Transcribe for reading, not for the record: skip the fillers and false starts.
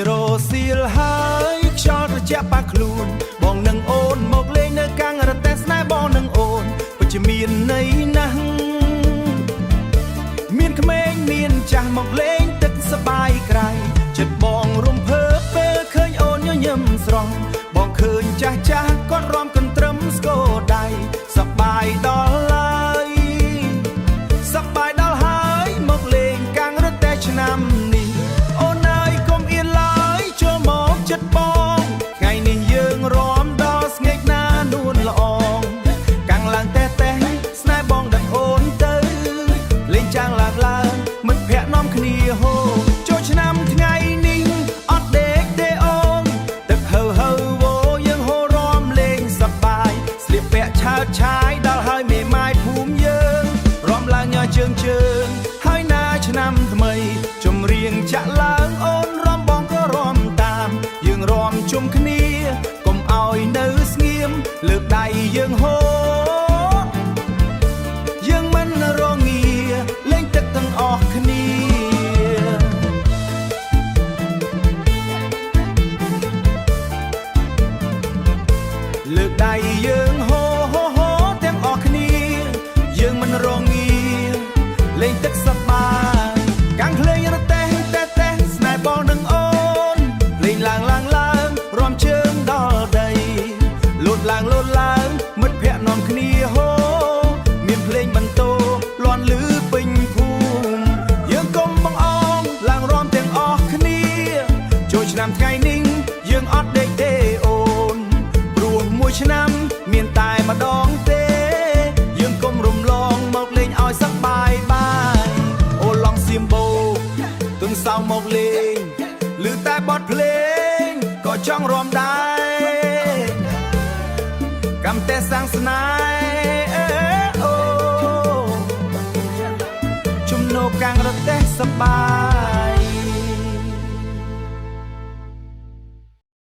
រសៀលហើយខ្យល់ត្រជាក់ប៉ះខ្លួនបងនឹងអូនមកលេងនៅកាំងរទេះស្នេហ៍បងនឹងអូនពិតជាមានន័យណាស់មានក្មេងមានចាស់មកលេងទឹកសបាយក្រៃចិត្តបងរំភើបពេលឃើញអូនញញឹមស្រស់បងឃើញចាស់ចាស់គាត់រាំកន្ទ្រឹមស្គរដៃសប្បាយដល់ឡើយសប្បាយដល់ហើយមកលេងកាំងរទេះឆ្នាំនេះអូនអើយកុំអៀនឡើយចូលមកចិត្តបងថ្ងៃនេះយើងរាំដល់ស្ងេកណានួនល្អងកាំងឡើងតេះតេះស្នេហ៍បងដឹកអូនទៅលេងចាំងឡើងមិត្តភ័ក្ដិនាំគ្នាហូចូលឆ្នាំថ្ងៃនេះអត់ដេកទេអូនទឹកហៅវោយើងហូរាំលេងសប្បាយស្លៀកពាក់ឆើតឆាយដល់ហើយមេម៉ាយភូមិយើងរាំឡើងញ៉ាជើងហើយណាឆ្នាំថ្មីចម្រៀងចាក់ឡើងអូនរាំបងក៏រាំតាមយើងរាំជុំគ្នាកុំឲ្យនៅស្ងៀមលើកដៃយើងហូយើងមិនរងាលេងទឹកទាំងអស់គ្នាលើកដៃយើងហូទាំងអស់គ្នាយើងមិនរងាលេងទឹកសប្បាយកាំងភ្លេងរទេះស្នេហ៍បងនឹងអូនលេងឡើងរាំជើងដល់ដីលោតឡើងមិត្តភ័ក្ដិនាំគ្នាហូមានភ្លេងបន្ទោលាន់ឮពេញភូមិយើងកុំបង្អងឡើងរាំទាំងអស់គ្នាចូលឆ្នាំថ្ងៃនេះយើងអត់ដេកទេអូនព្រោះមួយឆ្នាំមានតែម្ដងទេយើងកុំរំលងមកលេងឲ្យសប្បាយអូឡង់សៀមបូទុនសៅមកលេងឮតែបទភ្លេងក៏ចង់រាំដែរកម្មតែសាំងស្នេហ៍អូជំនោកាំងរទេះសប្បាយ